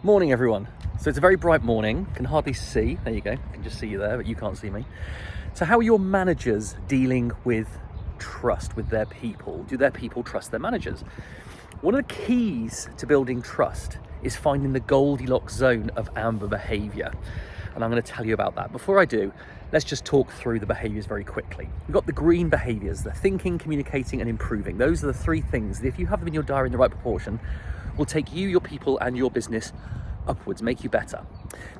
Morning everyone. So it's a very bright morning, can hardly see, there you go, I can just see you there, but you can't see me. So how are your managers dealing with trust with their people? Do their people trust their managers? One of the keys to building trust is finding the Goldilocks zone of amber behaviour. And I'm going to tell you about that. Before I do, let's just talk through the behaviours very quickly. We've got the green behaviours, the thinking, communicating and improving. Those are the three things that if you have them in your diary in the right proportion, will take you, your people and your business upwards, make you better.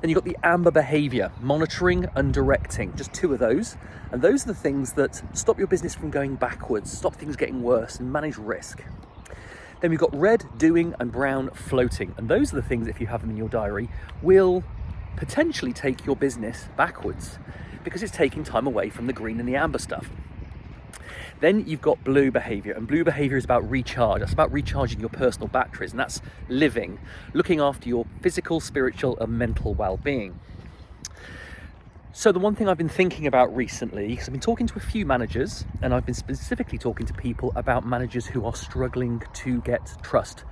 Then you've got the amber behaviour, monitoring and directing, just two of those. And those are the things that stop your business from going backwards, stop things getting worse and manage risk. Then we've got red, doing and brown, floating. And those are the things, if you have them in your diary, will potentially take your business backwards because it's taking time away from the green and the amber stuff. Then you've got blue behaviour, and blue behaviour is about recharge. That's about recharging your personal batteries, and that's living, looking after your physical, spiritual and mental well-being. So the one thing I've been thinking about recently, because I've been talking to a few managers, and I've been specifically talking to people about managers who are struggling to get trust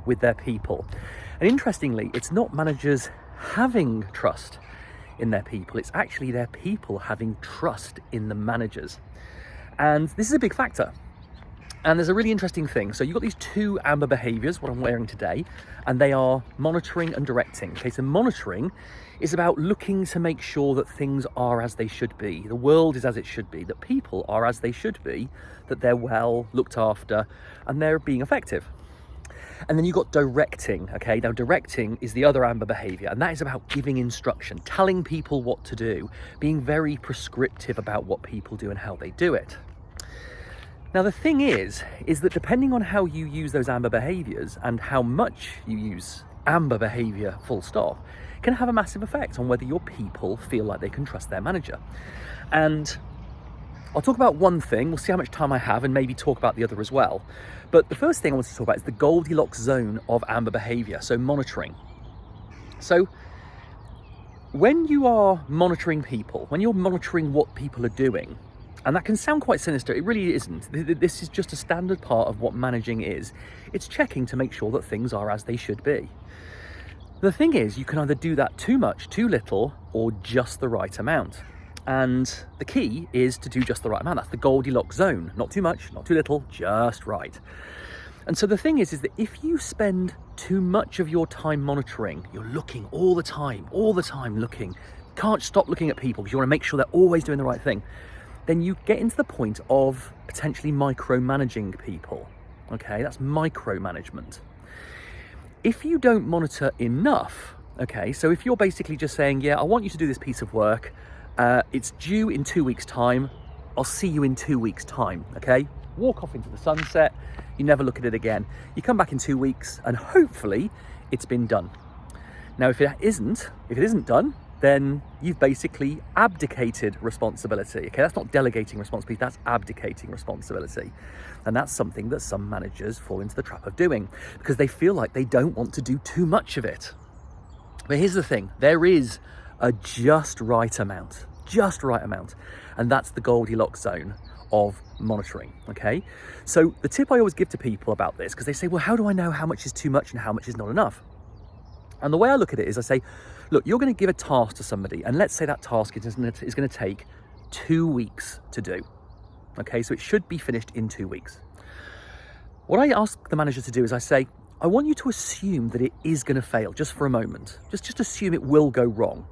with their people. And interestingly, it's not managers having trust in their people, it's actually their people having trust in the managers. And this is a big factor. And there's a really interesting thing. So you've got these two amber behaviours, what I'm wearing today, and they are monitoring and directing. Okay, so monitoring is about looking to make sure that things are as they should be. The world is as it should be, that people are as they should be, that they're well looked after, and they're being effective. And then you've got directing, okay? Now directing is the other amber behaviour, and that is about giving instruction, telling people what to do, being very prescriptive about what people do and how they do it. Now the thing is that depending on how you use those amber behaviours and how much you use amber behaviour full stop, can have a massive effect on whether your people feel like they can trust their manager. And I'll talk about one thing, we'll see how much time I have and maybe talk about the other as well. But the first thing I want to talk about is the Goldilocks zone of amber behaviour, so monitoring. So when you are monitoring people, when you're monitoring what people are doing, and that can sound quite sinister, it really isn't. This is just a standard part of what managing is. It's checking to make sure that things are as they should be. The thing is, you can either do that too much, too little, or just the right amount. And the key is to do just the right amount. That's the Goldilocks zone. Not too much, not too little, just right. And so the thing is that if you spend too much of your time monitoring, you're looking all the time looking, can't stop looking at people because you want to make sure they're always doing the right thing, then you get into the point of potentially micromanaging people. Okay, that's micromanagement. If you don't monitor enough, okay, so if you're basically just saying, yeah, I want you to do this piece of work, it's due in 2 weeks' time, I'll see you in 2 weeks' time, okay? Walk off into the sunset, you never look at it again. You come back in 2 weeks and hopefully it's been done. Now, if it isn't done, then you've basically abdicated responsibility, okay? That's not delegating responsibility, that's abdicating responsibility. And that's something that some managers fall into the trap of doing because they feel like they don't want to do too much of it. But here's the thing, there is a just right amount, and that's the Goldilocks zone of monitoring, okay? So the tip I always give to people about this, because they say, well, how do I know how much is too much and how much is not enough? And the way I look at it is I say, look, you're going to give a task to somebody, and let's say that task is going to take 2 weeks to do, okay? So it should be finished in 2 weeks. What I ask the manager to do is I say, I want you to assume that it is going to fail just for a moment. Just assume it will go wrong.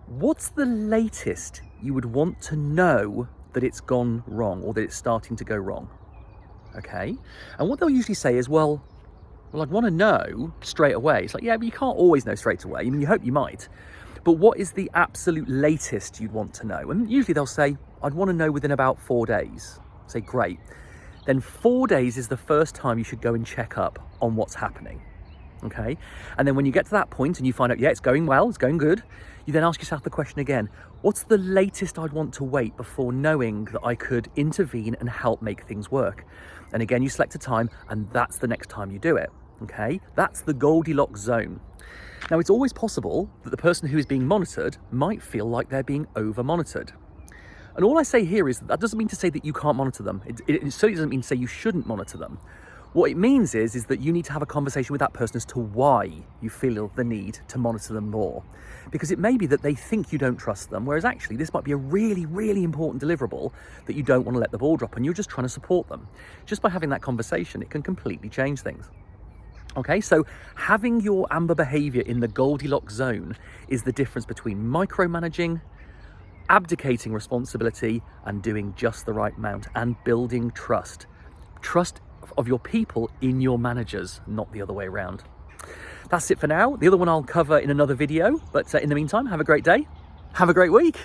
What's the latest you would want to know that it's gone wrong or that it's starting to go wrong? Okay. And what they'll usually say is, well, I'd want to know straight away. It's like, yeah, but you can't always know straight away. I mean, you hope you might. But what is the absolute latest you'd want to know? And usually they'll say, I'd want to know within about 4 days. Say, great. Then 4 days is the first time you should go and check up on what's happening. Okay. And then when you get to that point and you find out, yeah, it's going well, it's going good, you then ask yourself the question again, what's the latest I'd want to wait before knowing that I could intervene and help make things work? And again, you select a time and that's the next time you do it. Okay. That's the Goldilocks zone. Now, it's always possible that the person who is being monitored might feel like they're being over monitored. And all I say here is that doesn't mean to say that you can't monitor them. It certainly doesn't mean to say you shouldn't monitor them. What it means is that you need to have a conversation with that person as to why you feel the need to monitor them more. Because it may be that they think you don't trust them, whereas actually this might be a really, really important deliverable that you don't want to let the ball drop and you're just trying to support them. Just by having that conversation, it can completely change things. Okay, so having your amber behavior in the Goldilocks zone is the difference between micromanaging, abdicating responsibility, and doing just the right amount and building trust. Trust of your people in your managers, not the other way around. That's it for now. The other one I'll cover in another video, but in the meantime, have a great day. Have a great week.